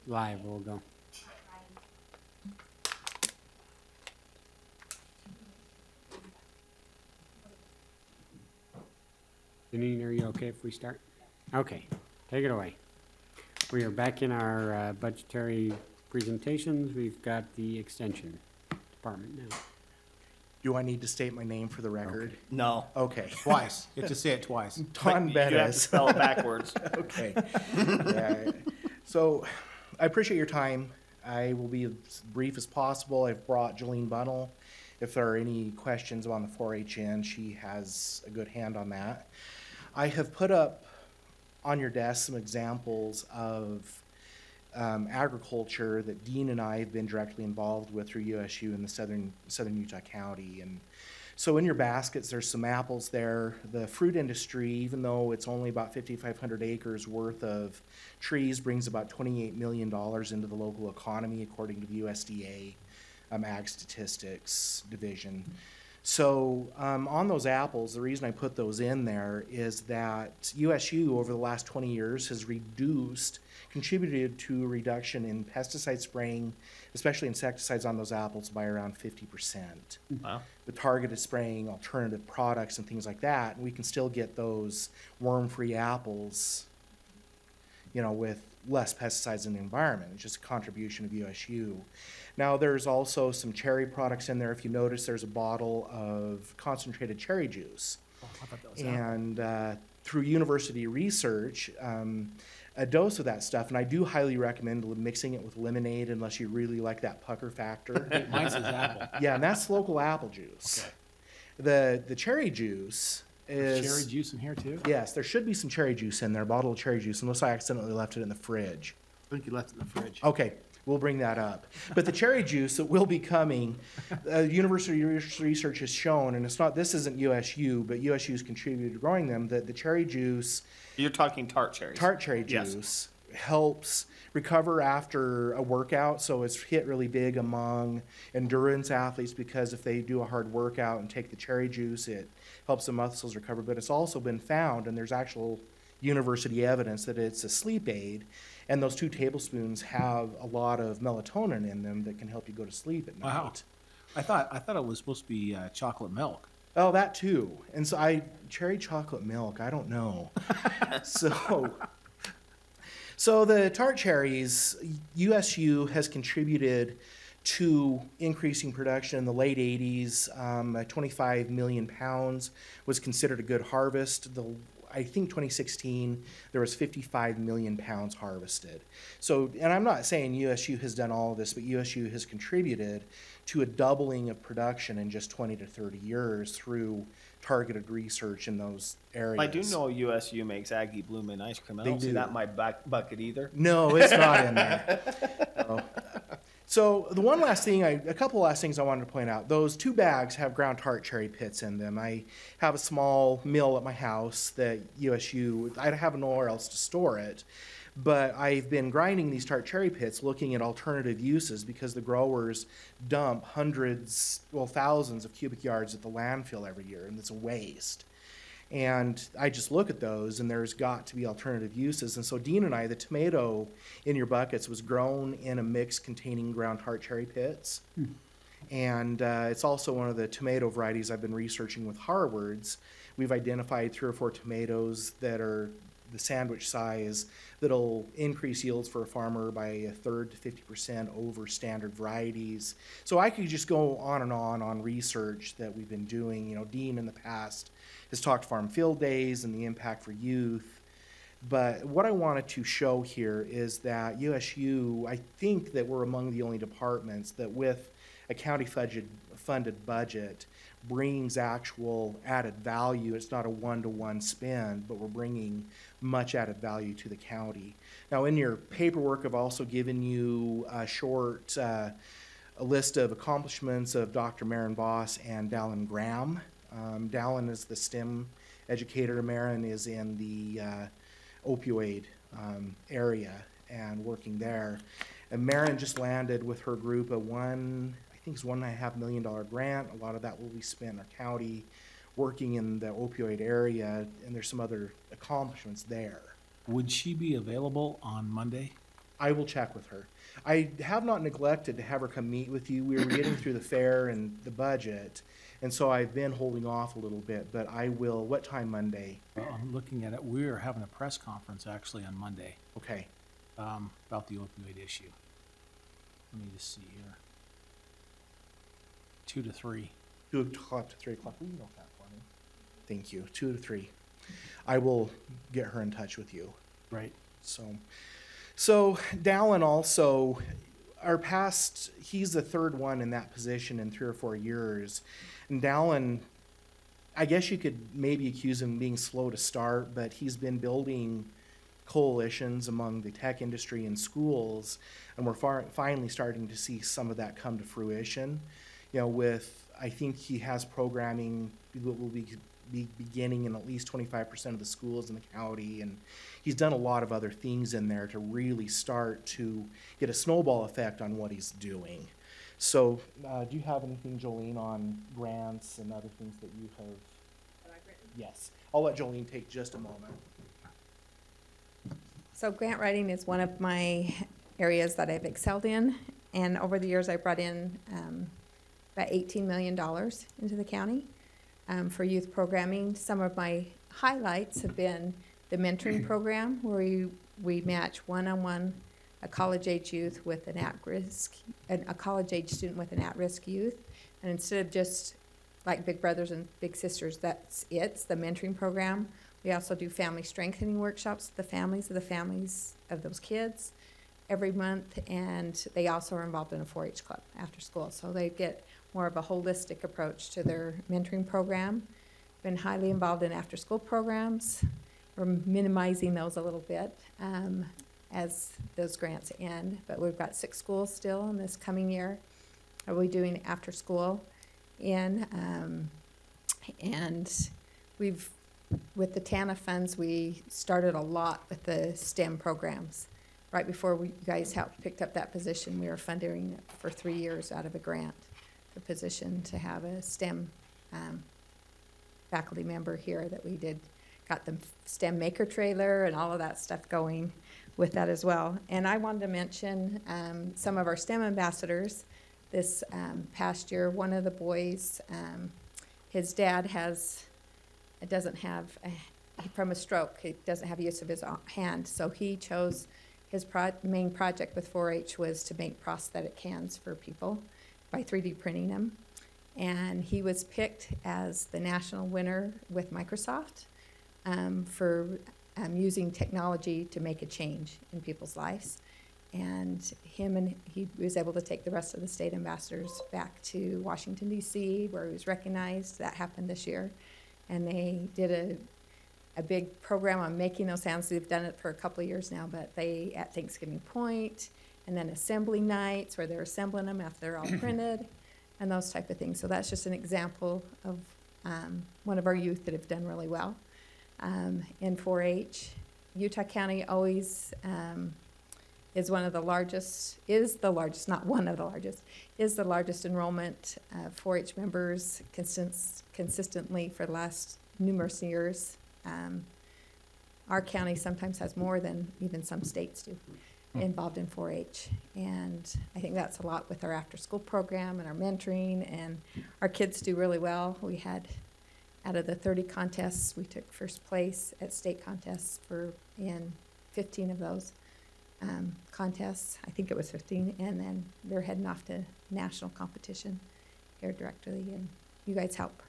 Live, we'll go. Janine, are you okay if we start? Okay, take it away. We are back in our budgetary presentations. We've got the extension department now. Do I need to state my name for the record? No. Okay. Twice. You have to say it twice. Don You do have to Bettis. spell it backwards. Okay. Yeah. So I appreciate your time. I will be as brief as possible. I've brought Jolene Bunnell. If there are any questions on the 4-HN, she has a good hand on that. I have put up on your desk some examples of agriculture that Dean and I have been directly involved with through USU in the southern Utah County. And so in your baskets, there's some apples there. The fruit industry, even though it's only about 5,500 acres worth of trees, brings about $28 million into the local economy, according to the USDA Ag Statistics Division. So on those apples, the reason I put those in there is that USU over the last 20 years has contributed to a reduction in pesticide spraying, especially insecticides on those apples, by around 50%. Wow. With targeted spraying, alternative products and things like that, and we can still get those worm-free apples, you know, with less pesticides in the environment. It's just a contribution of USU. Now, there's also some cherry products in there. If you notice, there's a bottle of concentrated cherry juice. Oh, I thought that was And through university research, a dose of that stuff, and I do highly recommend mixing it with lemonade unless you really like that pucker factor. Mine says apple. Yeah, and that's local apple juice. The cherry juice is... Cherry juice in here too? Yes, there should be some cherry juice in there, a bottle of cherry juice, unless I accidentally left it in the fridge. I think you left it in the fridge. Okay, we'll bring that up. But the cherry juice that will be coming, university research has shown, and this isn't USU, but USU's contributed to growing them, that the cherry juice, You're talking tart cherries. tart cherry Yes. juice, helps recover after a workout. So it's hit really big among endurance athletes, because if they do a hard workout and take the cherry juice, it helps the muscles recover. But it's also been found, and there's actual university evidence, that it's a sleep aid. And those 2 tablespoons have a lot of melatonin in them that can help you go to sleep at night. Wow. I thought it was supposed to be chocolate milk. Oh, that too. And so cherry chocolate milk, I don't know. So the tart cherries, USU has contributed to increasing production in the late 80s. 25 million pounds was considered a good harvest. I think 2016, there was 55 million pounds harvested. So, and I'm not saying USU has done all of this, but USU has contributed to a doubling of production in just 20 to 30 years through targeted research in those areas. I do know USU makes Aggie Blue Mint ice cream. I don't see that in my back bucket either. No, it's not in there. No. So the one last thing, a couple last things I wanted to point out. Those 2 bags have ground tart cherry pits in them. I have a small mill at my house that USU, I have nowhere else to store it. But I've been grinding these tart cherry pits, looking at alternative uses, because the growers dump thousands of cubic yards at the landfill every year, and it's a waste. And I just look at those, and there's got to be alternative uses. And so Dean and I, the tomato in your buckets was grown in a mix containing ground tart cherry pits. And it's also one of the tomato varieties I've been researching with Harvard's. We've identified 3 or 4 tomatoes that are the sandwich size that'll increase yields for a farmer by 1/3 to 50% over standard varieties. So I could just go on and on research that we've been doing. You know, Dean in the past has talked farm field days and the impact for youth. But what I wanted to show here is that USU, I think that we're among the only departments that with a county funded budget brings actual added value. It's not a one-to-one spend, but we're bringing much added value to the county. Now, in your paperwork, I've also given you a short a list of accomplishments of Dr. Maren Voss and Dallin Graham. Dallin is the STEM educator. Maren is in the opioid area and working there. And Maren just landed with her group a I think it's $1.5 million grant. A lot of that will be spent in our county working in the opioid area, and there's some other accomplishments there. Would she be available on Monday? I will check with her. I have not neglected to have her come meet with you. We were getting through the fair and the budget, and so I've been holding off a little bit, but I will, what time Monday? Well, I'm looking at it, we're having a press conference actually on Monday, Okay, about the opioid issue. Let me just see here. 2 to 3. 2 o'clock to 3 o'clock. Will you note that for me? Thank you, 2 to 3. I will get her in touch with you. Right. So Dallin also, he's the third one in that position in 3 or 4 years. And Dallin, I guess you could maybe accuse him of being slow to start, but he's been building coalitions among the tech industry and schools, and we're finally starting to see some of that come to fruition. You know, I think he has programming that will be beginning in at least 25% of the schools in the county, and he's done a lot of other things in there to really start to get a snowball effect on what he's doing. So, do you have anything, Jolene, on grants and other things that you have? That I've written? Yes. I'll let Jolene take just a moment. So grant writing is one of my areas that I've excelled in, and over the years I brought in about $18 million into the county for youth programming. Some of my highlights have been the mentoring program, where we match one-on-one a college-age youth with an at-risk, a college-age student with an at-risk youth, and instead of just like Big Brothers and Big Sisters, it's the mentoring program. We also do family strengthening workshops with the families of those kids every month, and they also are involved in a 4-H club after school. So they get more of a holistic approach to their mentoring program. Been highly involved in after-school programs. We're minimizing those a little bit as those grants end, but we've got 6 schools still in this coming year. Are we doing after school in, and with the TANF funds, we started a lot with the STEM programs. Right before you guys picked up that position, we were funding it for 3 years out of a grant, the position to have a STEM faculty member here that we got the STEM maker trailer and all of that stuff going with that as well. And I wanted to mention some of our STEM ambassadors. This past year, one of the boys, his dad from a stroke, he doesn't have use of his hand, so he chose his main project with 4-H was to make prosthetic hands for people by 3D printing them. And he was picked as the national winner with Microsoft for using technology to make a change in people's lives. And he was able to take the rest of the state ambassadors back to Washington, D.C., where he was recognized. That happened this year. And they did a big program on making those hands. They've done it for a couple of years now, but at Thanksgiving Point, and then assembly nights where they're assembling them after they're all printed, and those type of things. So that's just an example of one of our youth that have done really well in 4-H. Utah County always is the largest enrollment of 4-H members consistently for the last numerous years. Our county sometimes has more than even some states do involved in 4-H, and I think that's a lot with our after-school program and our mentoring, and our kids do really well. We had, out of the 30 contests, we took first place at state contests in 15 of those contests. I think it was 15, and then they're heading off to national competition here directly, and you guys help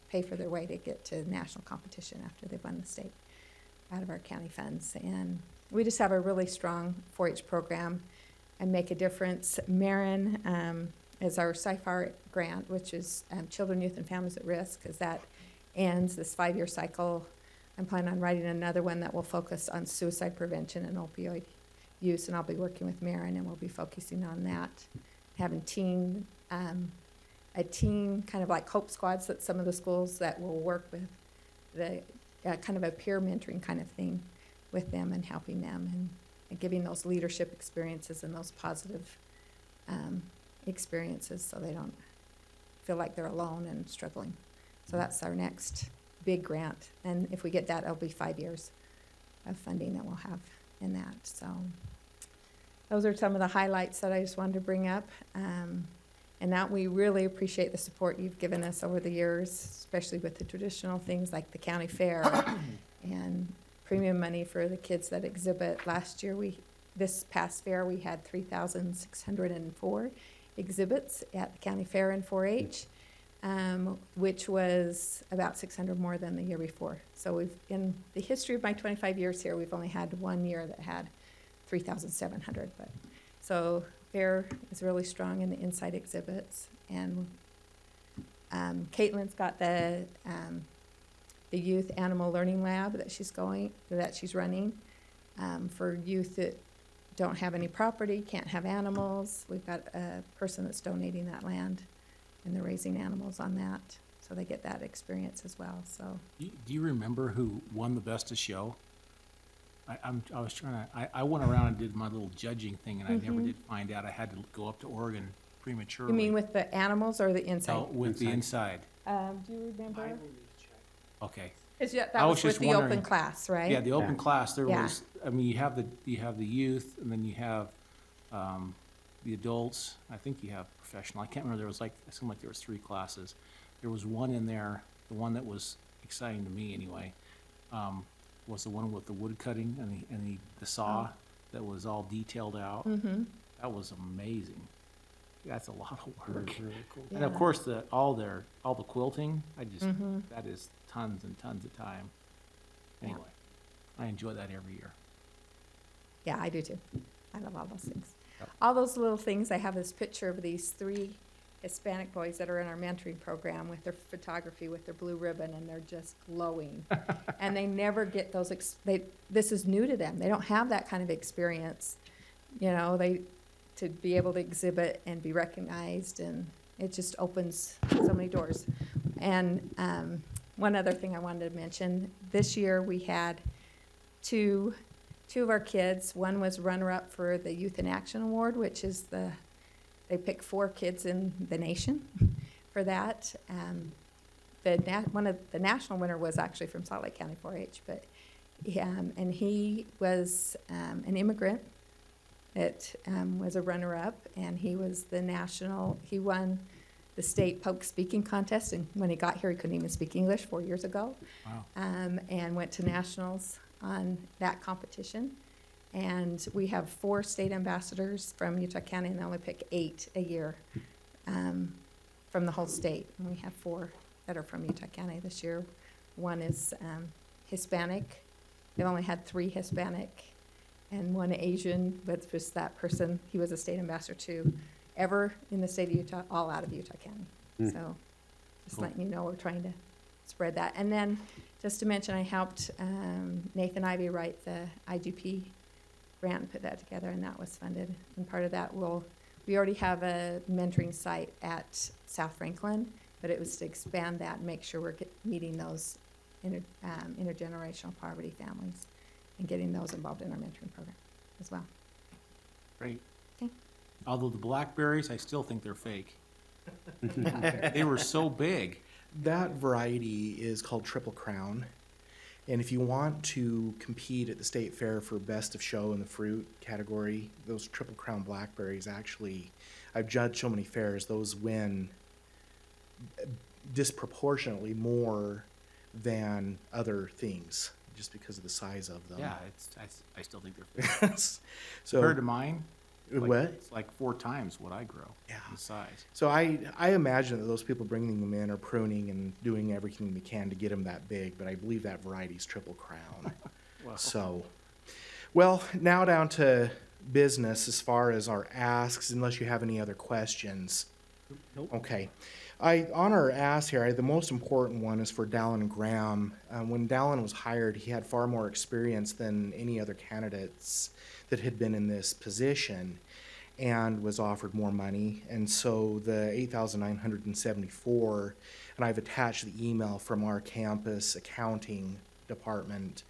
pay for their way to get to national competition after they've won the state out of our county funds. And we just have a really strong 4-H program and make a difference. Marin is our SIFAR grant, which is Children, Youth, and Families at Risk. As that ends this 5-year cycle, I'm planning on writing another one that will focus on suicide prevention and opioid use, and I'll be working with Marin, and we'll be focusing on that. Having a team kind of like Hope Squads at some of the schools that will work with the kind of a peer mentoring kind of thing with them and helping them and giving those leadership experiences and those positive experiences so they don't feel like they're alone and struggling. So that's our next big grant. And if we get that, it'll be 5 years of funding that we'll have in that. So those are some of the highlights that I just wanted to bring up. And that we really appreciate the support you've given us over the years, especially with the traditional things like the county fair and premium money for the kids that exhibit. Last year, this past fair, we had 3,604 exhibits at the county fair in 4-H, which was about 600 more than the year before. So in the history of my 25 years here, we've only had one year that had 3,700. So fair is really strong in the inside exhibits. And Caitlin's got the youth animal learning lab that she's running for youth that don't have any property, can't have animals. We've got a person that's donating that land, and they're raising animals on that, so they get that experience as well. So, Do you remember who won the best of show? I went around and did my little judging thing, and I never did find out. I had to go up to Oregon prematurely. you mean with the animals or the inside? No, with the inside. Do you remember? Okay. That I was was with just the wondering- open class, right? Yeah, the open Yeah. class, there Yeah. was, I mean, you have the youth, and then you have, the adults. I think you have professional. I can't remember, it seemed like there was 3 classes. There was one in there, the one that was exciting to me anyway, was the one with the wood cutting and the saw that was all detailed out. Mm-hmm. That was amazing. That's a lot of work. Really cool. And of Yeah. course, all the quilting, Mhm. that is tons and tons of time. Yeah. Anyway, I enjoy that every year. Yeah, I do too. I love all those things. Yep. All those little things. I have this picture of these 3 Hispanic boys that are in our mentoring program with their photography, with their blue ribbon, and they're just glowing. And they never get those, this is new to them. They don't have that kind of experience, to be able to exhibit and be recognized, and it just opens so many doors. And one other thing I wanted to mention, this year we had two of our kids. One was runner-up for the Youth in Action Award, which is they pick 4 kids in the nation for that. One of the national winner was actually from Salt Lake County 4-H, but and he was an immigrant that was a runner-up, and he won the state public speaking contest, and when he got here, he couldn't even speak English 4 years ago. Wow. And went to nationals on that competition. And we have 4 state ambassadors from Utah County, and they only pick 8 a year from the whole state. And we have 4 that are from Utah County this year. One is Hispanic. They've only had 3 Hispanic and 1 Asian, but just that person, he was a state ambassador too, ever in the state of Utah, all out of Utah County. So just Cool. letting you know, we're trying to spread that. And then just to mention, I helped Nathan Ivy write the IGP grant and put that together, and that was funded. And part of that we already have a mentoring site at South Franklin, but it was to expand that and make sure we're meeting those intergenerational poverty families and getting those involved in our mentoring program as well. Great. Okay. Although the blackberries, I still think they're fake. They were so big. That variety is called Triple Crown. And if you want to compete at the state fair for best of show in the fruit category, those Triple Crown blackberries actually, I've judged so many fairs, those win disproportionately more than other things, just because of the size of them. Yeah, I still think they're fake. So, Compared to mine, what? it's like 4 times what I grow Yeah. in size. So I imagine that those people bringing them in are pruning and doing everything they can to get them that big, but I believe that variety is Triple Crown. Well, So, well, now down to business as far as our asks, unless you have any other questions. Nope. Okay. On our ask here, the most important one is for Dallin Graham. When Dallin was hired, he had far more experience than any other candidates that had been in this position and was offered more money. And so the $8,974, and I've attached the email from our campus accounting department,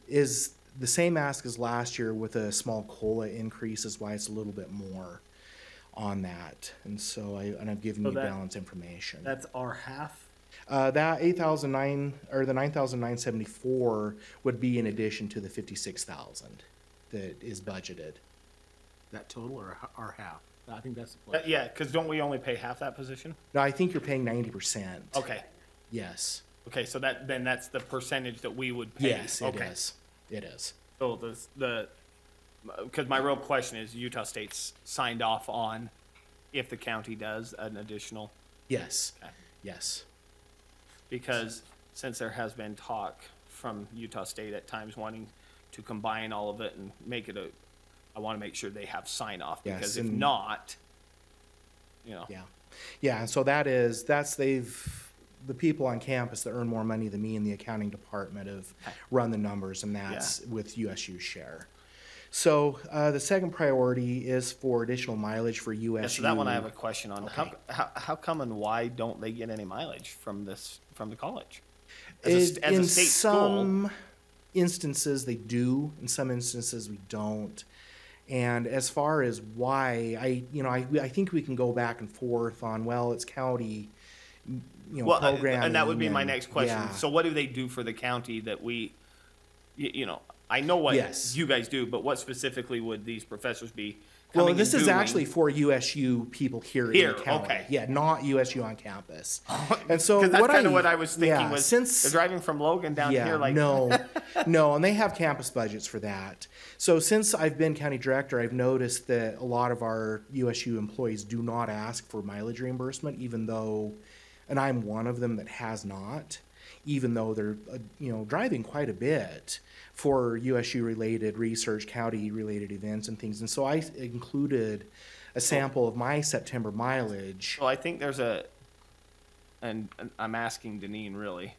is the same ask as last year with a small COLA increase, is why it's a little bit more on that. And so I've given So you that- balance information. That's our half. That 8,009 or the 9,974 would be in addition to the 56,000 that is budgeted. That total or half? I think that's the question. Yeah, because don't we only pay half that position? No, I think you're paying 90%. Okay, Yes. okay, so then that's the percentage that we would pay. Yes, it Okay. is. It is. So because my real question is Utah State's signed off on if the county does an additional, Yes. Okay. Yes. because since there has been talk from Utah State at times wanting to combine all of it and make it I want to make sure they have sign off, Yes, because if and- not, you know. Yeah. Yeah, and so the people on campus that earn more money than me in the accounting department have run the numbers, and that's with USU share. So, the second priority is for additional mileage for USU. Yeah, so that one I have a question on. Okay. How come and why don't they get any mileage from the college? In As a state school, some instances, they do. In some instances, we don't. And as far as why, I think we can go back and forth on, well, it's county, well, programming. and that would be my and- next question. yeah. So what do they do for the county that I know what Yes. you guys do, but what specifically would these professors be Well, coming this and is doing? actually for USU people here in Here, the county. okay. Yeah, not USU on campus. And so Because that's what kind of what I was thinking yeah, was since they're driving from Logan down yeah, here like no, no, and they have campus budgets for that. So since I've been county director, I've noticed that a lot of our USU employees do not ask for mileage reimbursement, even though, and I'm one of them that has not, even though they're driving quite a bit for USU related research, county related events and things. And so I included a sample of my September mileage. Well, I think there's and I'm asking Deneen really.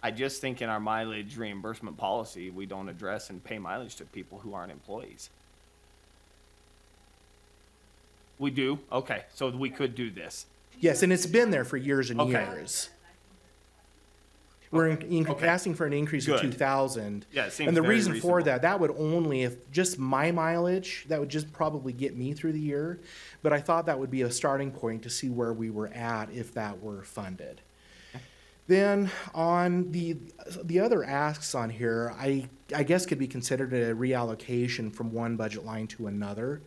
I just think in our mileage reimbursement policy, we don't address and pay mileage to people who aren't employees. We do? Okay, so we could do this. Yes, and it's been there for years and Okay. years. We're Okay. asking for an increase of Good. 2,000. Yeah, it seems And the very reason for reasonable. that would only, if just my mileage, that would just probably get me through the year. But I thought that would be a starting point to see where we were at if that were funded. Then on the other asks on here, I guess could be considered a reallocation from one budget line to another.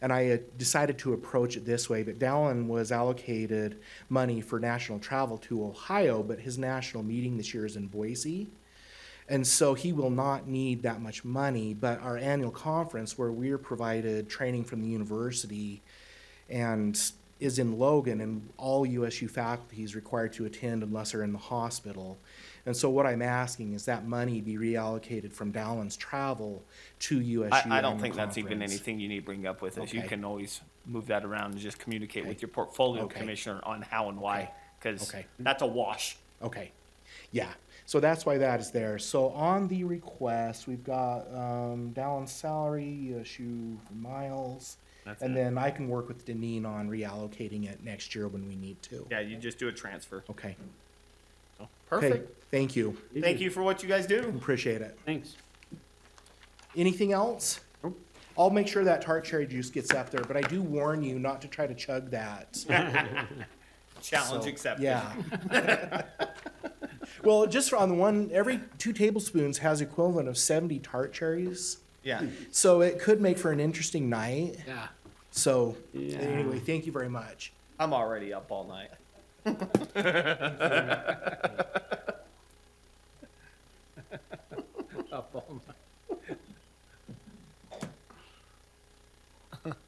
And I decided to approach it this way, but Dallin was allocated money for national travel to Ohio, but his national meeting this year is in Boise. And so he will not need that much money, but our annual conference where we're provided training from the university and is in Logan, and all USU faculty is required to attend unless they're in the hospital. And so what I'm asking is that money be reallocated from Dallin's travel to USU. I don't annual think that's even conference. anything you need to bring up with us. You Okay. can always move that around and just communicate Okay. with your portfolio Okay. commissioner on how and why, Okay. because Okay. that's a wash. Okay, yeah, so that's why that is there. So on the request, we've got Dallin's salary, USU for miles, That's and it. then I can work with Deneen on reallocating it next year when we need to. Yeah, you just do a transfer. Okay. So, Okay, perfect. thank you, Thank you for what you guys do. appreciate it. Thanks. Anything else? Nope. I'll make sure that tart cherry juice gets up there, but I do warn you not to try to chug that. Challenge So, accepted. Yeah. Well, just on the one, every 2 tablespoons has equivalent of 70 tart cherries. Yeah. So it could make for an interesting night. Yeah. So Yeah. anyway, thank you very much. I'm already up all night. Up all night.